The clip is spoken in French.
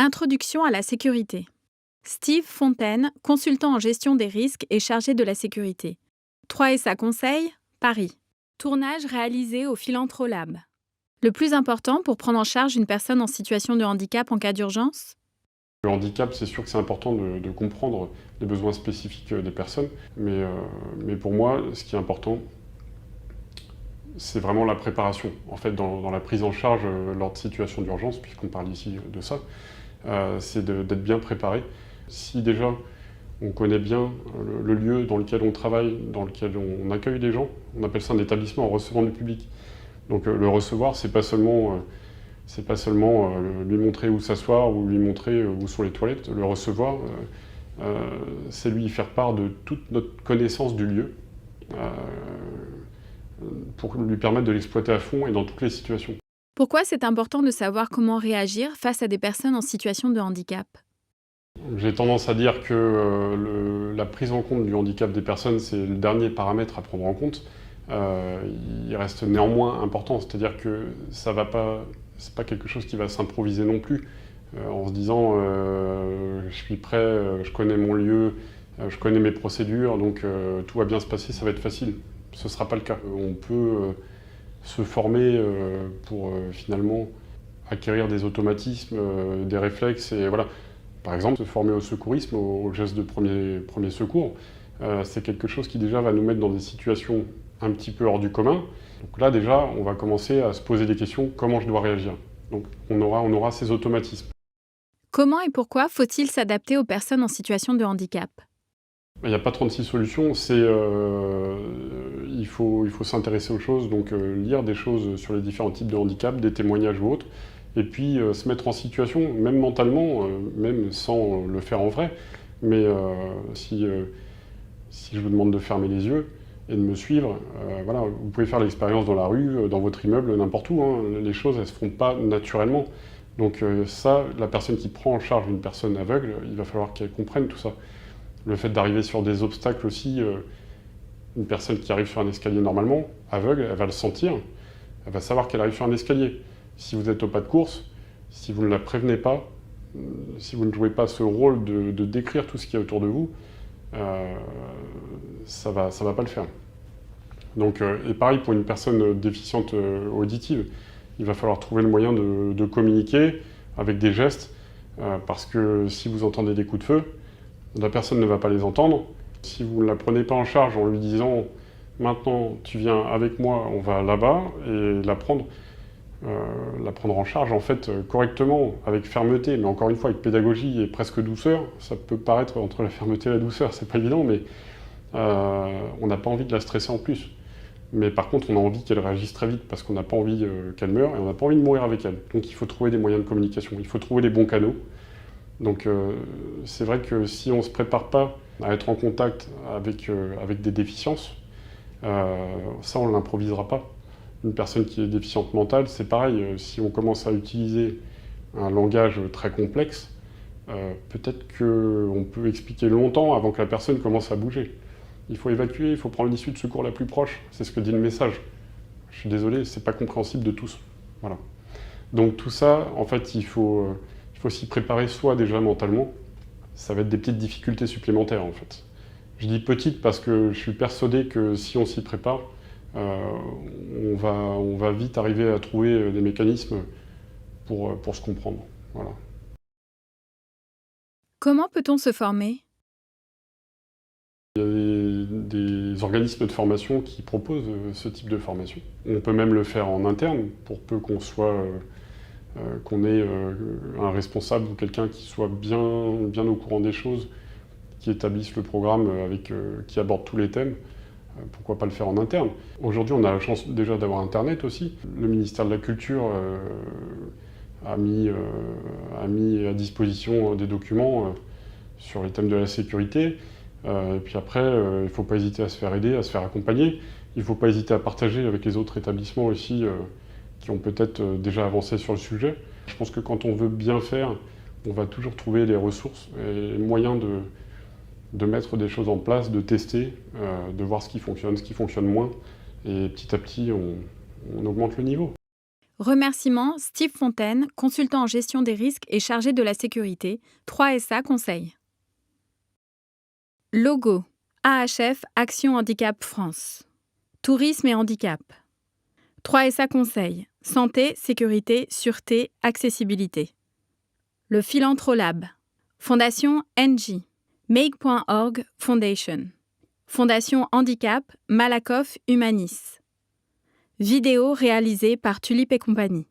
Introduction à la sécurité. Steve Fontaine, consultant en gestion des risques et chargé de la sécurité. 3SA Conseil, Paris. Tournage réalisé au Philanthro-Lab. Le plus important pour prendre en charge une personne en situation de handicap en cas d'urgence ? Le handicap, c'est sûr que c'est important de comprendre les besoins spécifiques des personnes, mais pour moi, ce qui est important, c'est vraiment la préparation. En fait, dans la prise en charge lors de situations d'urgence, puisqu'on parle ici de ça, c'est d'être bien préparé. Si déjà on connaît bien le lieu dans lequel on travaille, dans lequel on accueille les gens, on appelle ça un établissement en recevant du public. Donc le recevoir, c'est pas seulement lui montrer où s'asseoir ou lui montrer où sont les toilettes. Le recevoir, c'est lui faire part de toute notre connaissance du lieu pour lui permettre de l'exploiter à fond et dans toutes les situations. Pourquoi c'est important de savoir comment réagir face à des personnes en situation de handicap ? J'ai tendance à dire que la prise en compte du handicap des personnes, c'est le dernier paramètre à prendre en compte. Il reste néanmoins important, c'est-à-dire que c'est pas quelque chose qui va s'improviser non plus, en se disant je suis prêt, je connais mon lieu, je connais mes procédures, donc tout va bien se passer, ça va être facile. Ce ne sera pas le cas. On peut se former pour finalement acquérir des automatismes, des réflexes, et voilà. Par exemple, se former au secourisme, au geste de premier secours, c'est quelque chose qui déjà va nous mettre dans des situations un petit peu hors du commun. Donc là déjà, on va commencer à se poser des questions, comment je dois réagir. Donc on aura ces automatismes. Comment et pourquoi faut-il s'adapter aux personnes en situation de handicap ? Il n'y a pas 36 solutions, il faut s'intéresser aux choses, donc lire des choses sur les différents types de handicap, des témoignages ou autres, et puis se mettre en situation, même mentalement, même sans le faire en vrai, mais si je vous demande de fermer les yeux et de me suivre, voilà, vous pouvez faire l'expérience dans la rue, dans votre immeuble, n'importe où, hein, les choses elles ne se font pas naturellement. Donc ça, la personne qui prend en charge une personne aveugle, il va falloir qu'elle comprenne tout ça. Le fait d'arriver sur des obstacles aussi, une personne qui arrive sur un escalier normalement, aveugle, elle va le sentir, elle va savoir qu'elle arrive sur un escalier. Si vous êtes au pas de course, si vous ne la prévenez pas, si vous ne jouez pas ce rôle de décrire tout ce qui est autour de vous, ça va pas le faire. Donc, et pareil pour une personne déficiente auditive, il va falloir trouver le moyen de communiquer avec des gestes, parce que si vous entendez des coups de feu, la personne ne va pas les entendre. Si vous ne la prenez pas en charge en lui disant « maintenant tu viens avec moi, on va là-bas » et la prendre en charge en fait correctement, avec fermeté, mais encore une fois avec pédagogie et presque douceur. Ça peut paraître entre la fermeté et la douceur, c'est pas évident, mais on n'a pas envie de la stresser en plus. Mais par contre, on a envie qu'elle réagisse très vite parce qu'on n'a pas envie qu'elle meure et on n'a pas envie de mourir avec elle. Donc il faut trouver des moyens de communication, il faut trouver les bons canaux. Donc c'est vrai que si on ne se prépare pas à être en contact avec des déficiences, ça on ne l'improvisera pas. Une personne qui est déficiente mentale, c'est pareil, si on commence à utiliser un langage très complexe, peut-être qu'on peut expliquer longtemps avant que la personne commence à bouger. Il faut évacuer, il faut prendre l'issue de secours la plus proche, c'est ce que dit le message. Je suis désolé, c'est pas compréhensible de tous. Voilà. Donc tout ça, en fait, il faut s'y préparer soi déjà mentalement. Ça va être des petites difficultés supplémentaires en fait. Je dis petites parce que je suis persuadé que si on s'y prépare, on va vite arriver à trouver des mécanismes pour se comprendre. Voilà. Comment peut-on se former ? Il y a des organismes de formation qui proposent ce type de formation. On peut même le faire en interne pour peu qu'on ait un responsable ou quelqu'un qui soit bien au courant des choses, qui établisse le programme qui aborde tous les thèmes. Pourquoi pas le faire en interne? Aujourd'hui, on a la chance déjà d'avoir Internet aussi. Le ministère de la Culture a mis à disposition des documents sur les thèmes de la sécurité. Et puis après, il ne faut pas hésiter à se faire aider, à se faire accompagner. Il ne faut pas hésiter à partager avec les autres établissements aussi qui ont peut-être déjà avancé sur le sujet. Je pense que quand on veut bien faire, on va toujours trouver les ressources et les moyens de mettre des choses en place, de tester, de voir ce qui fonctionne moins. Et petit à petit, on augmente le niveau. Remerciements Steve Fontaine, consultant en gestion des risques et chargé de la sécurité, 3SA Conseil. Logo AHF Action Handicap France. Tourisme et handicap. 3SA Conseil. Santé, sécurité, sûreté, accessibilité. Le Philanthrolab. Fondation NG. Make.org Foundation. Fondation Handicap Malakoff Humanis. Vidéo réalisée par Tulip et compagnie.